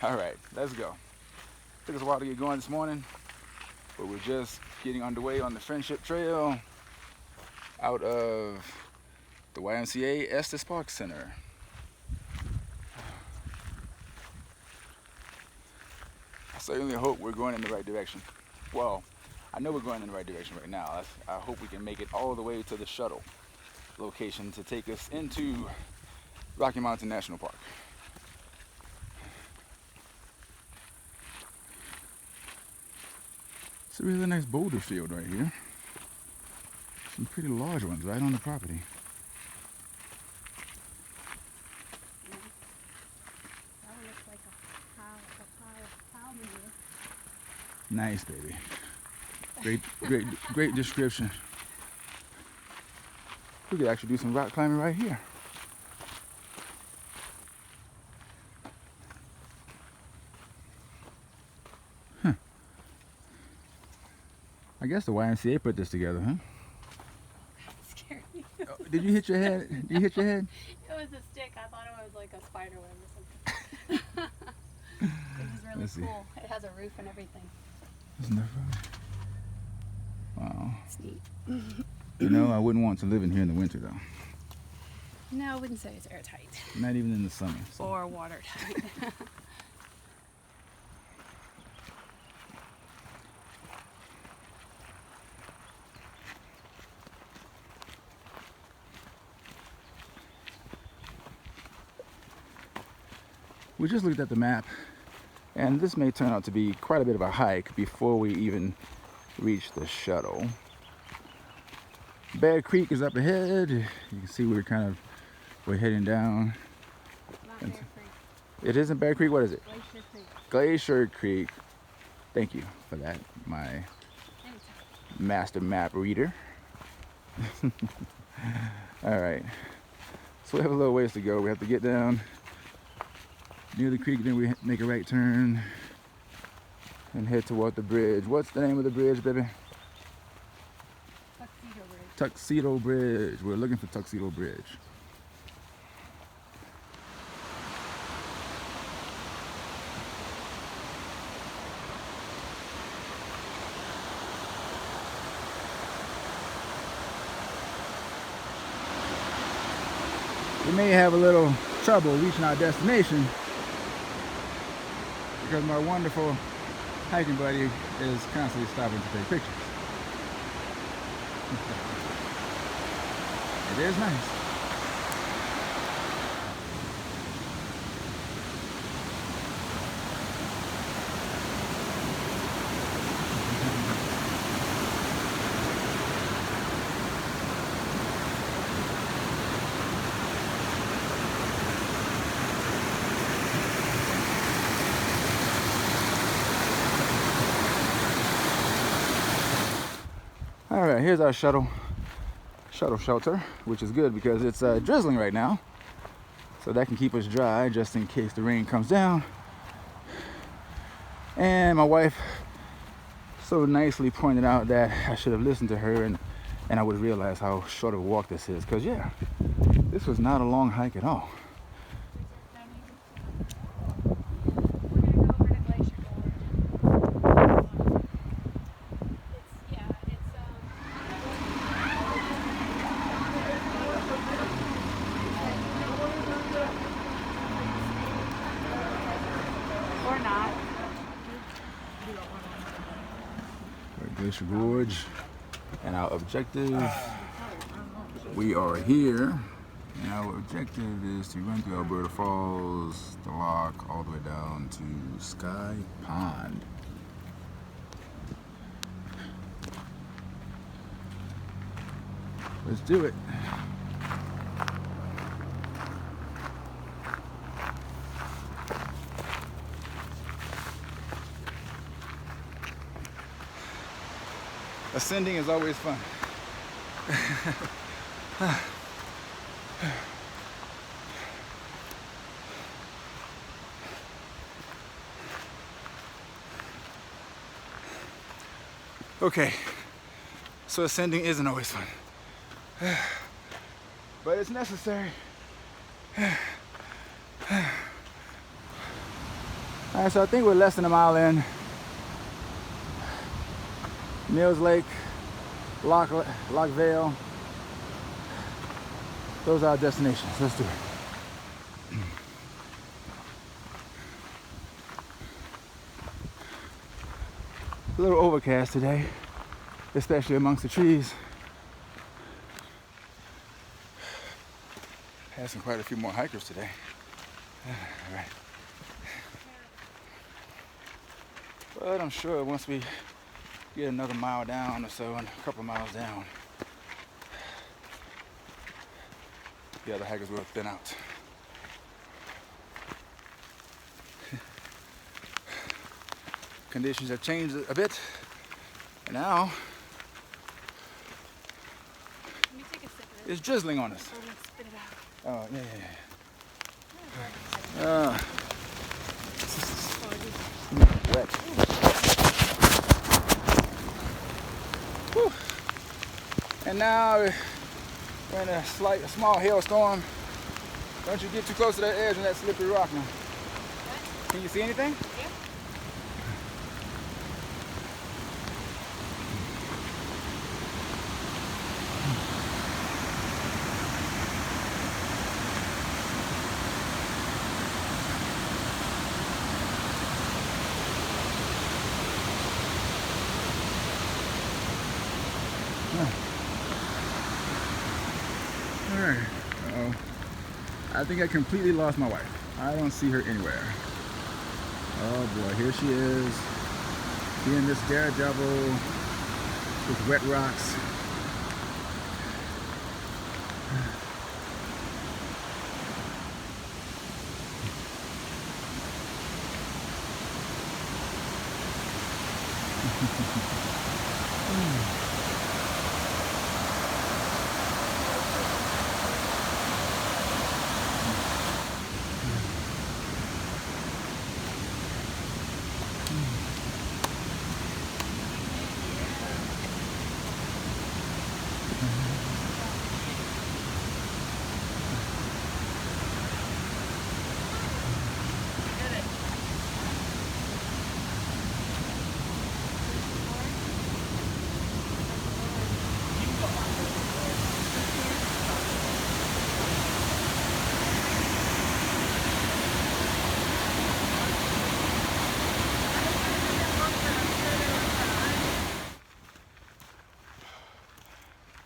All right, let's go. Took us a while to get going this morning, but we're just getting underway on the Friendship Trail out of the YMCA Estes Park Center. I certainly hope we're going in the right direction. Well, I know we're going in the right direction right now. I hope we can make it all the way to the shuttle location to take us into Rocky Mountain National Park. It's a really nice boulder field right here. Some pretty large ones right on the property. That one looks like a pile manure. Nice, baby. Great description. We could actually do some rock climbing right here. Huh. I guess the YMCA put this together, huh? That scared me. Oh, did you hit your head? Did you hit your head? It was a stick. I thought it was like a spider web or something. This is really cool. It has a roof and everything. Isn't that funny? Wow. It's neat. You know, I wouldn't want to live in here in the winter, though. No, I wouldn't say it's airtight. Not even in the summer. So. Or watertight. We just looked at the map, and this may turn out to be quite a bit of a hike before we even reach the shuttle. Bear Creek is up ahead. You can see we're heading down. Not Bear Creek. It isn't Bear Creek. What is it? Glacier Creek. Glacier Creek. Thank you for that, my Anytime. master map reader. All right. So we have a little ways to go. We have to get down near the creek, then we make a right turn and head toward the bridge. What's the name of the bridge, baby? Tuxedo Bridge. Tuxedo Bridge. We're looking for Tuxedo Bridge. We may have a little trouble reaching our destination because my wonderful hiking buddy is constantly stopping to take pictures. It is nice. All right, here's our shuttle shelter, which is good because it's drizzling right now. So that can keep us dry just in case the rain comes down. And my wife so nicely pointed out that I should have listened to her and I would realize how short of a walk this is. Because yeah, this was not a long hike at all. Or not. Glacier Gorge, and our objective, we are here, and our objective is to run through Alberta Falls, the lock, all the way down to Sky Pond. Let's do it. Ascending is always fun. Okay, so ascending isn't always fun, but it's necessary. All right, so I think we're less than a mile in. Mills Lake, Lock Vale. Those are our destinations. Let's do it. A little overcast today, especially amongst the trees. Passing quite a few more hikers today. All right. But I'm sure once we get another mile down or so, and a couple of miles down, the other hikers will thin out. Conditions have changed a bit, and now Let me take a sip of it's drizzling on us. I'm gonna spit it out. Oh, yeah. Wet. Whew. And now we're in a small hailstorm. Don't you get too close to that edge and that slippery rock now. Can you see anything? Yeah. Alright. Uh-oh. I think I completely lost my wife. I don't see her anywhere. Oh boy, here she is. Being this daredevil with wet rocks.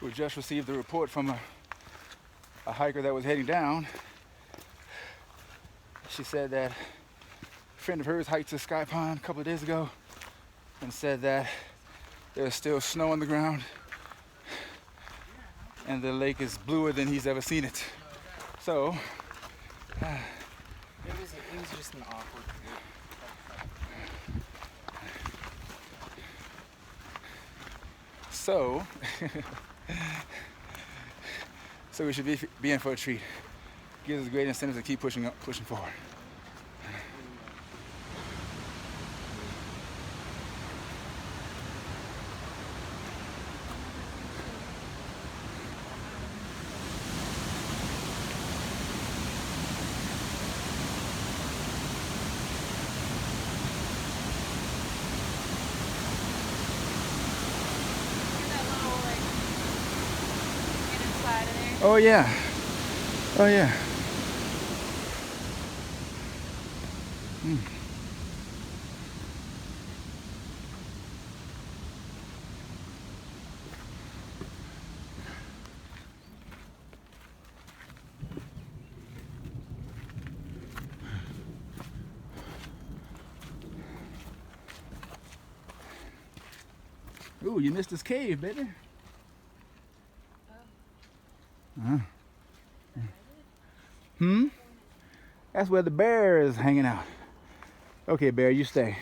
We just received a report from a hiker that was heading down. She said that a friend of hers hiked to Sky Pond a couple of days ago and said that there's still snow on the ground and the lake is bluer than he's ever seen it. So, It was just an awkward so we should be in for a treat. Gives us great incentives to keep pushing forward. Oh yeah. Oh yeah. Ooh, you missed this cave, baby. That's where the bear is hanging out. Okay, bear, you stay.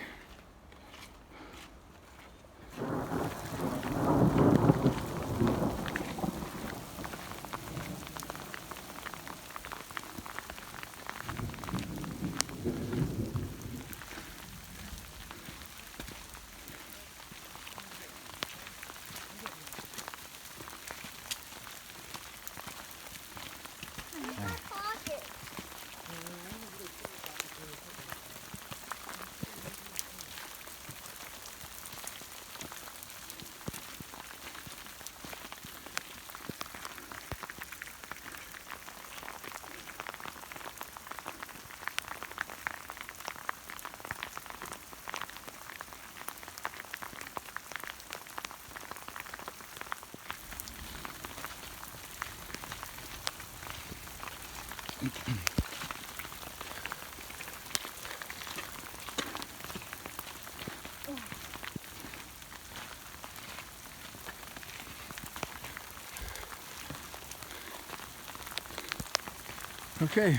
Okay.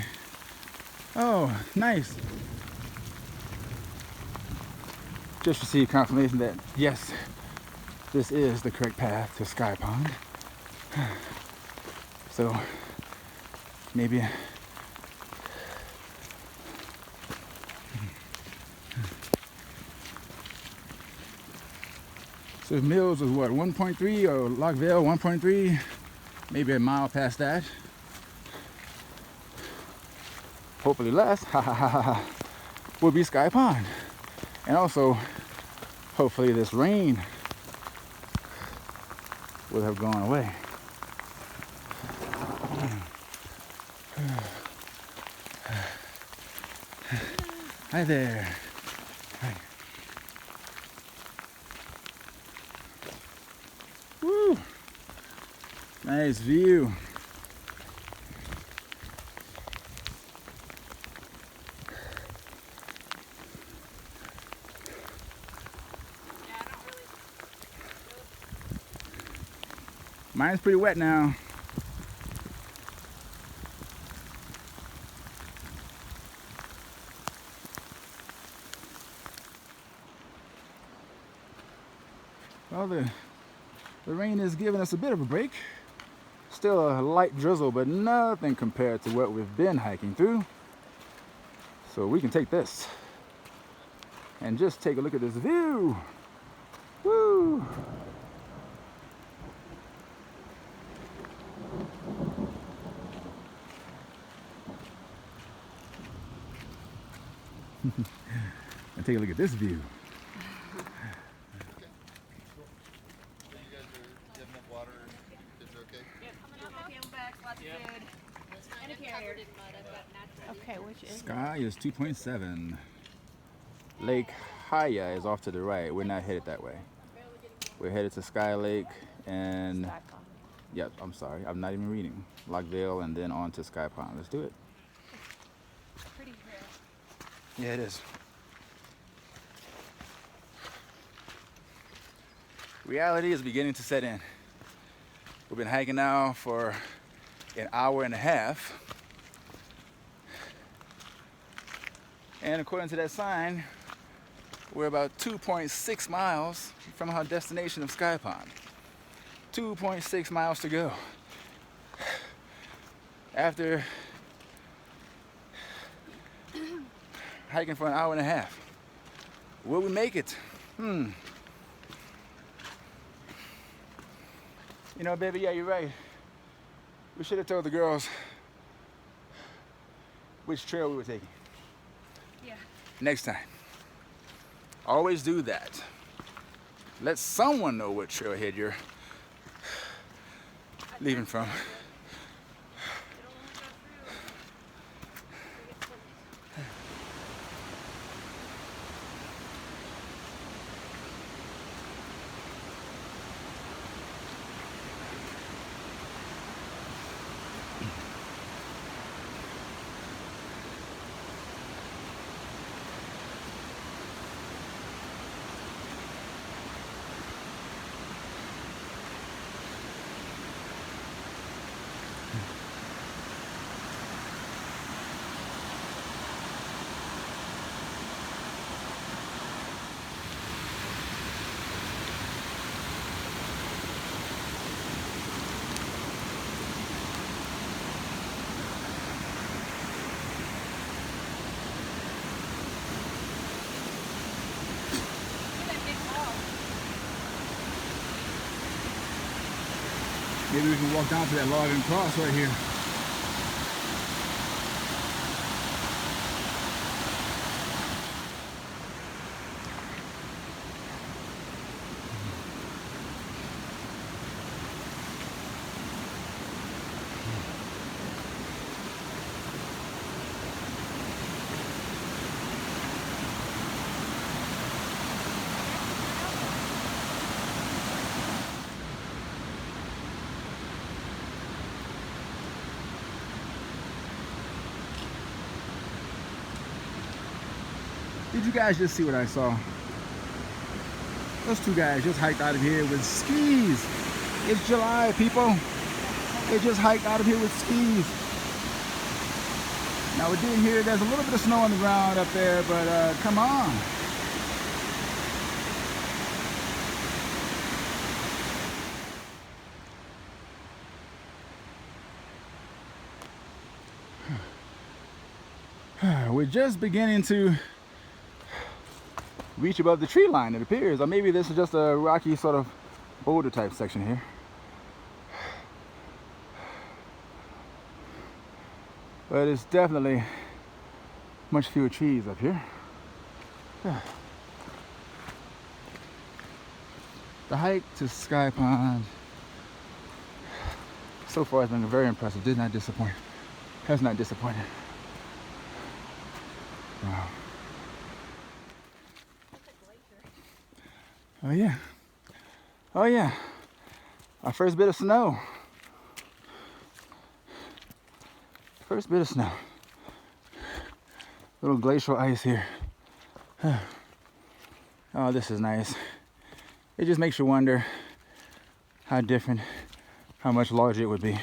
Oh, nice. Just received confirmation that yes, this is the correct path to Sky Pond. So maybe so Mills was what, 1.3, or Lockville 1.3, maybe a mile past that. Hopefully less, will be Sky Pond. And also, hopefully this rain will have gone away. Hi there. Hi. Woo! Nice view. Mine's pretty wet now. Well, the rain is giving us a bit of a break. Still a light drizzle, but nothing compared to what we've been hiking through. So we can take this and just take a look at this view. Woo! And take a look at this view. Okay, which is Sky is 2.7. Lake Haya is off to the right. We're not headed that way. We're headed to Sky Lake and, yep, I'm sorry, I'm not even reading. Lockville and then on to Sky Pond. Let's do it. pretty here. Yeah, it is. Reality is beginning to set in. We've been hiking now for an hour and a half. And according to that sign, we're about 2.6 miles from our destination of Sky Pond. 2.6 miles to go. After hiking for an hour and a half. Will we make it? You know, baby, yeah, you're right. We should have told the girls which trail we were taking. Yeah. Next time. Always do that. Let someone know what trailhead you're leaving from. Maybe we can walk down to that log and cross right here. Did you guys just see what I saw? Those two guys just hiked out of here with skis. It's July, people. They just hiked out of here with skis. Now we did hear there's a little bit of snow on the ground up there, but come on. We're just beginning to reach above the tree line, it appears, or maybe this is just a rocky sort of boulder type section here. But it's definitely much fewer trees up here. The hike to Sky Pond so far has been very impressive. Did not disappoint. Has not disappointed. Wow. Oh yeah. Oh yeah. Our first bit of snow. First bit of snow. Little glacial ice here. Oh, this is nice. It just makes you wonder how different, how much larger it would be.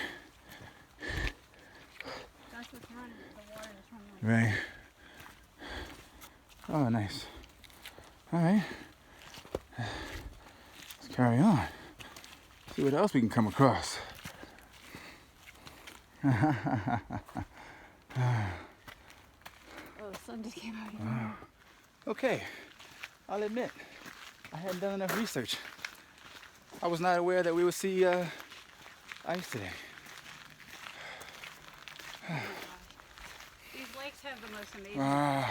That's what's running. The water is running. Right. Oh, nice. All right. Let's carry on. See what else we can come across. Oh, the sun just came out here. Okay, I'll admit, I hadn't done enough research. I was not aware that we would see ice today. These lakes have the most amazing.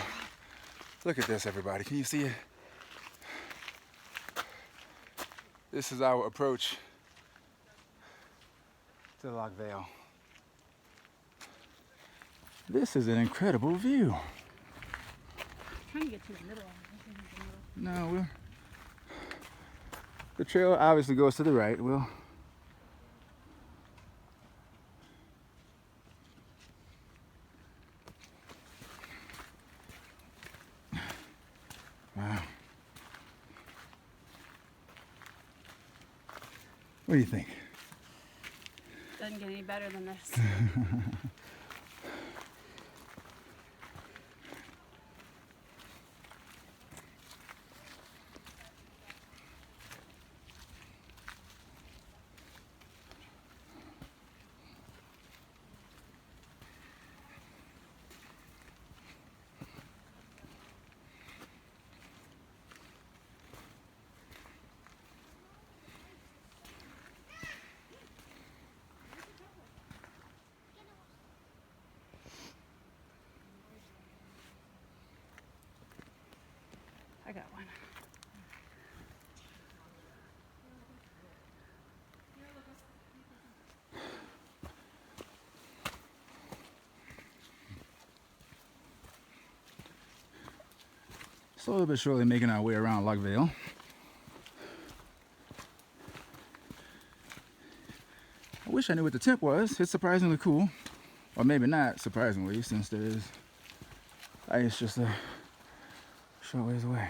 Look at this, everybody. Can you see it? This is our approach to Loch Vale. This is an incredible view. I'm trying to get to the middle. No, the trail obviously goes to the right. Wow. What do you think? Doesn't get any better than this. I got one. Slowly but surely making our way around Loch Vale. I wish I knew what the temp was. It's surprisingly cool. Or maybe not surprisingly, since there is ice just a short ways away.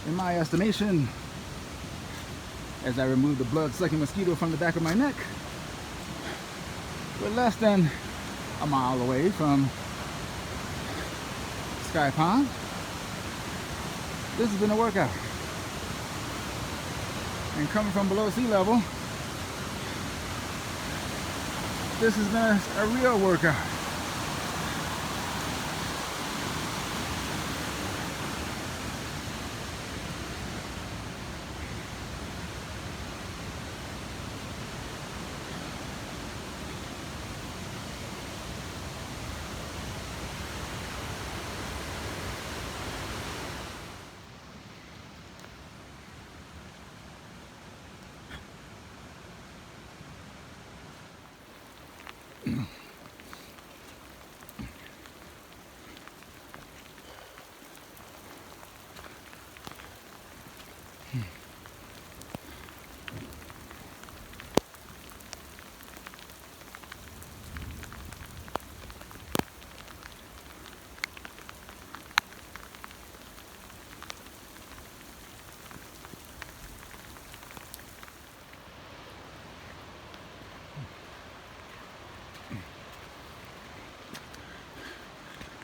In my estimation, as I remove the blood-sucking mosquito from the back of my neck. We're less than a mile away from Sky Pond. This has been a workout. And coming from below sea level, this has been a real workout.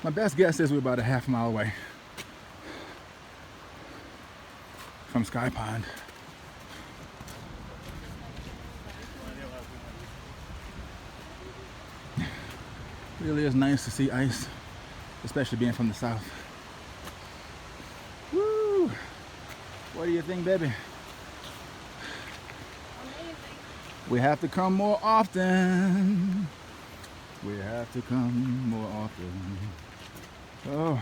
My best guess is we're about a half mile away from Sky Pond. Really is nice to see ice, especially being from the south. Woo! What do you think, baby? Amazing. We have to come more often. We have to come more often. Oh.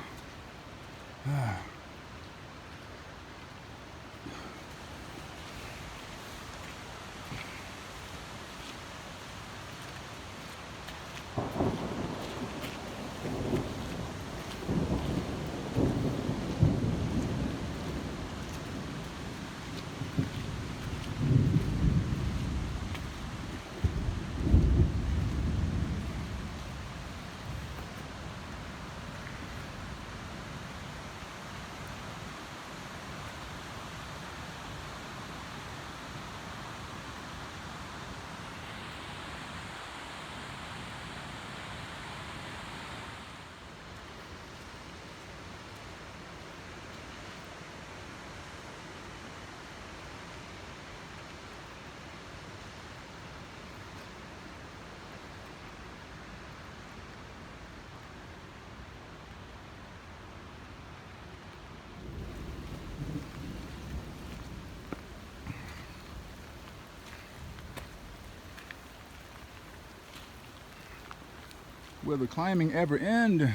Will the climbing ever end?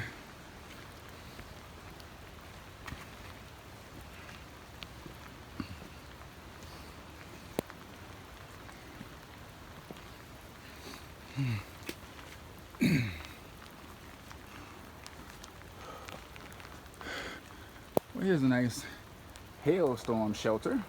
Well, here's a nice hailstorm shelter.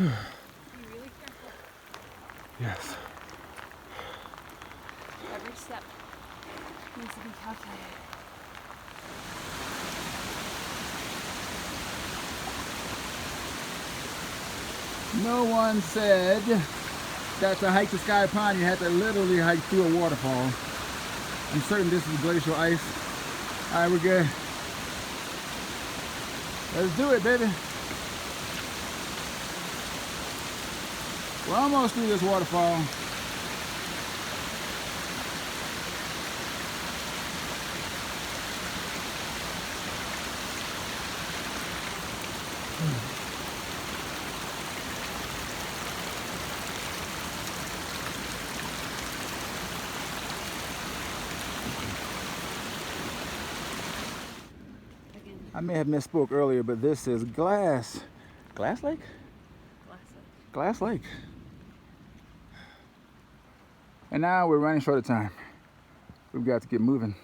Be really careful. Yes. Every step needs to be calculated. No one said that to hike to Sky Pond you had to literally hike through a waterfall. I'm certain this is glacial ice. All right, we're good. Let's do it, baby. We're almost through this waterfall. I may have misspoke earlier, but this is Glass Lake? Glass Lake. And now we're running short of time. We've got to get moving.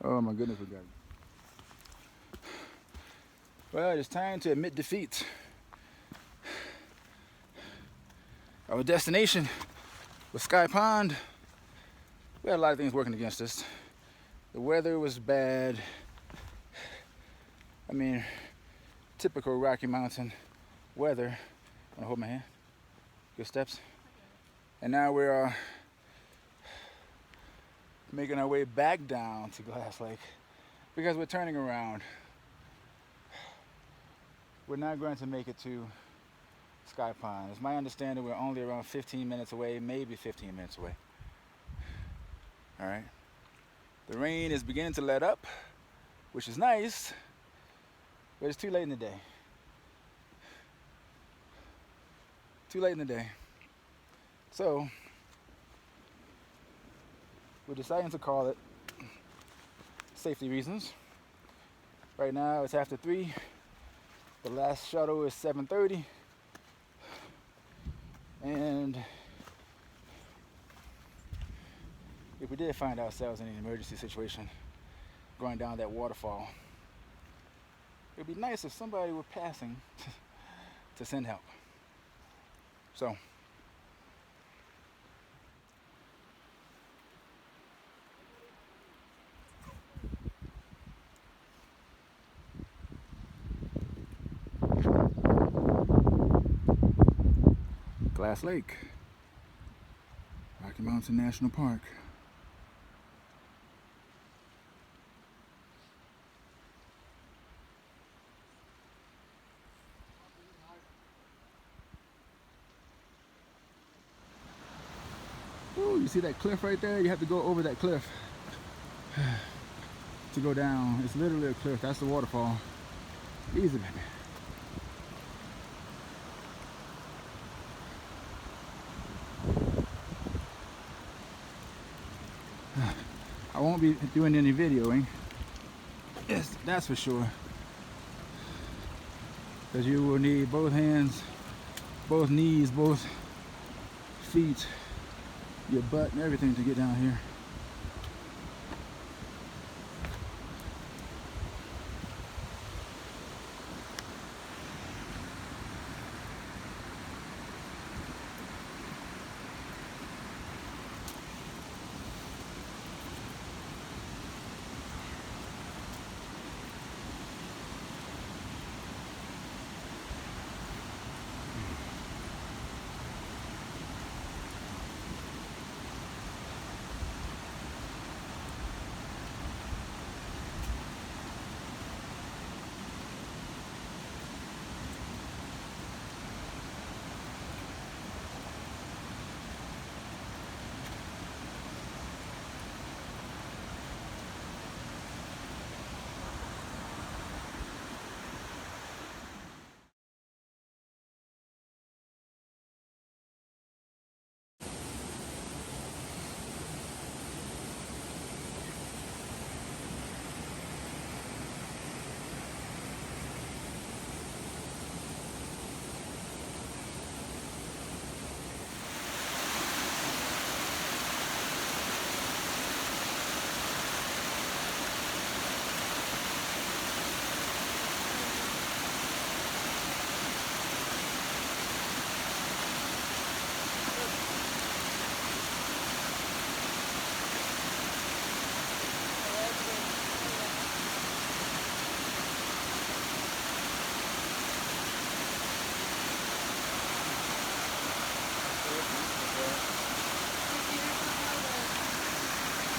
Oh my goodness, we got it. Well, it is time to admit defeat. Our destination was Sky Pond. We had a lot of things working against us. The weather was bad. I mean, typical Rocky Mountain weather. Wanna hold my hand? Good steps. And now we're making our way back down to Glass Lake because we're turning around. We're not going to make it to Sky Pond. It's my understanding we're only around 15 minutes away, maybe 15 minutes away. All right. The rain is beginning to let up, which is nice, but it's too late in the day. Too late in the day. So, we're deciding to call it safety reasons. Right now it's after 3. The last shuttle is 7:30. And if we did find ourselves in an emergency situation going down that waterfall, it would be nice if somebody were passing to send help. So, Glass Lake, Rocky Mountain National Park. Ooh, you see that cliff right there? You have to go over that cliff to go down. It's literally a cliff. That's the waterfall. Easy, baby. I won't be doing any videoing. Yes, that's for sure. Because you will need both hands, both knees, both feet, your butt and everything to get down here.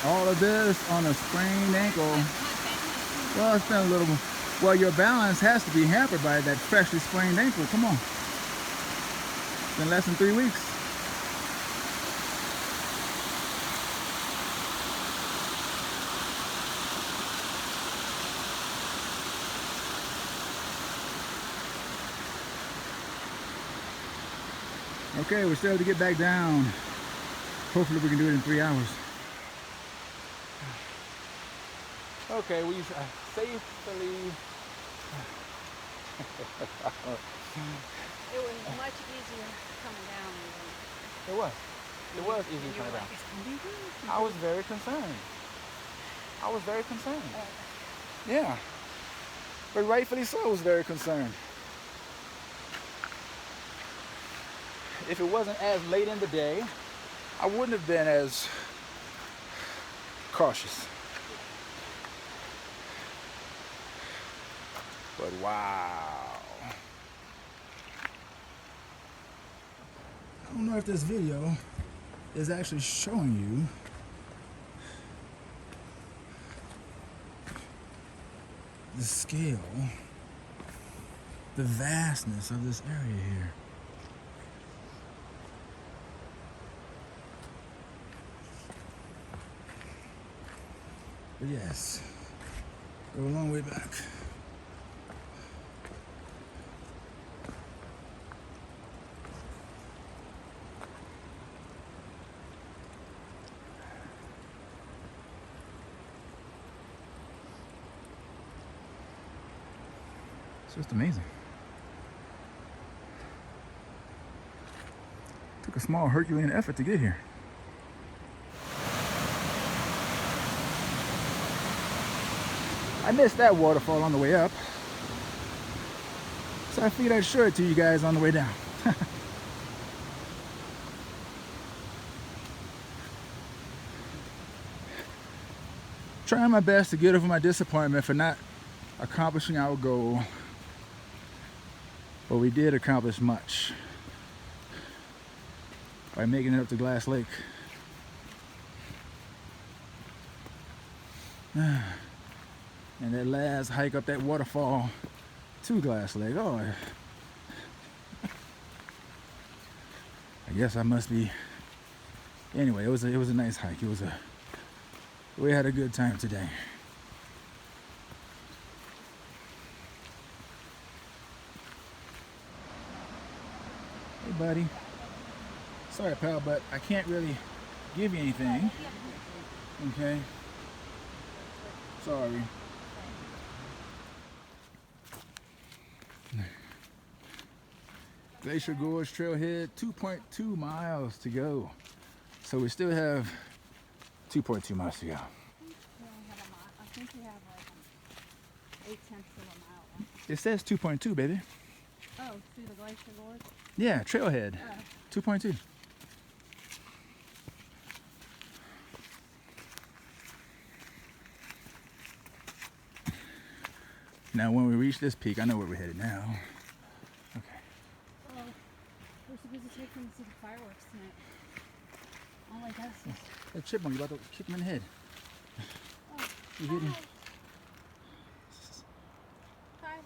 All of this on a sprained ankle. Well, it's been a little, well, your balance has to be hampered by that freshly sprained ankle. Come on. It's been less than 3 weeks. Okay, we still have to get back down. Hopefully we can do it in 3 hours. Okay, we safely... It was much easier coming down. It was. It was easy coming down. I was very concerned. Yeah. But rightfully so, I was very concerned. If it wasn't as late in the day, I wouldn't have been as cautious. But wow. I don't know if this video is actually showing you the scale, the vastness of this area here. But yes, go a long way back. It's just amazing. Took a small Herculean effort to get here. I missed that waterfall on the way up, so I figured I'd show it to you guys on the way down. Trying my best to get over my disappointment for not accomplishing our goal, but we did accomplish much by making it up to Glass Lake. And that last hike up that waterfall to Glass Lake, oh, I guess I must be. Anyway, it was a nice hike. We had a good time today. Hey, buddy. Sorry, pal, but I can't really give you anything. Okay. Sorry. Glacier Gorge trailhead, 2.2 miles to go. So we still have 2.2 miles to go. We only have a mile. I think we have like 0.8 of a mile left. It says 2.2, baby. Oh, through the Glacier Gorge? Yeah, trailhead. 2.2. Now when we reach this peak, I know where we're headed now. Okay. Well, we're supposed to take them to the fireworks tonight. Oh my gosh. Hey, chipmunk, you about to kick him in the head. Oh, You hit him. Hi. Hi.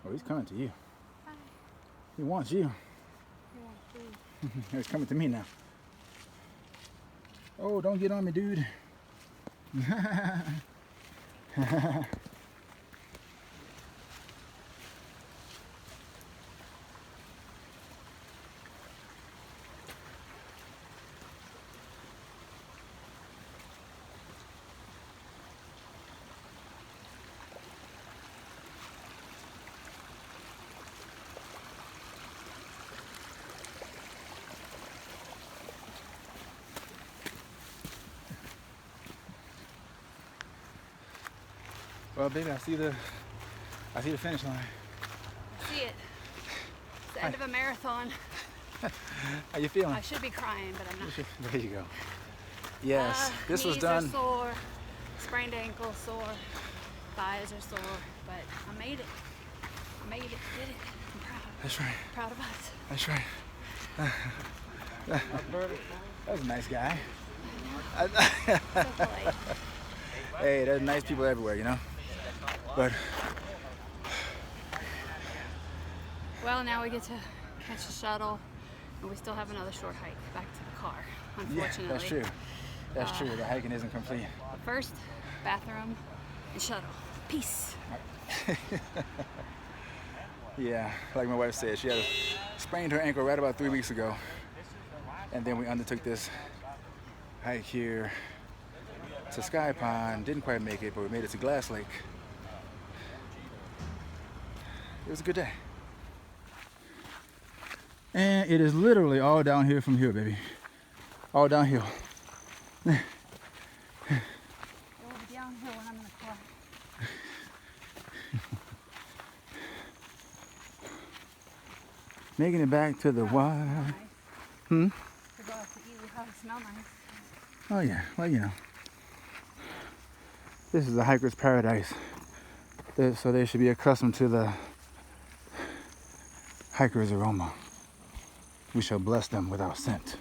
Oh, he's coming to you. Hi. He wants you. You want food? He's coming to me now. Oh, don't get on me, dude. Well, baby, I see the finish line. I see it. It's the end of a marathon. How you feeling? I should be crying, but I'm not. There you go. Yes, this was done. Knees are sore, sprained ankle sore, thighs are sore, but I made it. I made it, did it. I'm proud. That's right. Proud of us. That's right. That was a nice guy. So polite. Hey, there's nice people everywhere, you know? But Well, now we get to catch a shuttle, and we still have another short hike back to the car, unfortunately. yeah, that's true. That's true. The hiking isn't complete. But first, bathroom and shuttle. Peace. Yeah, like my wife said, she had sprained her ankle right about 3 weeks ago. And then we undertook this hike here to Sky Pond. Didn't quite make it, but we made it to Glass Lake. It was a good day. And it is literally all downhill from here, baby. All downhill. It will be downhill when I'm in the car. Making it back to the wild. Nice. Hmm? To go out to eat, we have it smell nice. Oh yeah, well you know. This is a hiker's paradise. So they should be accustomed to the hiker's aroma. We shall bless them with our scent.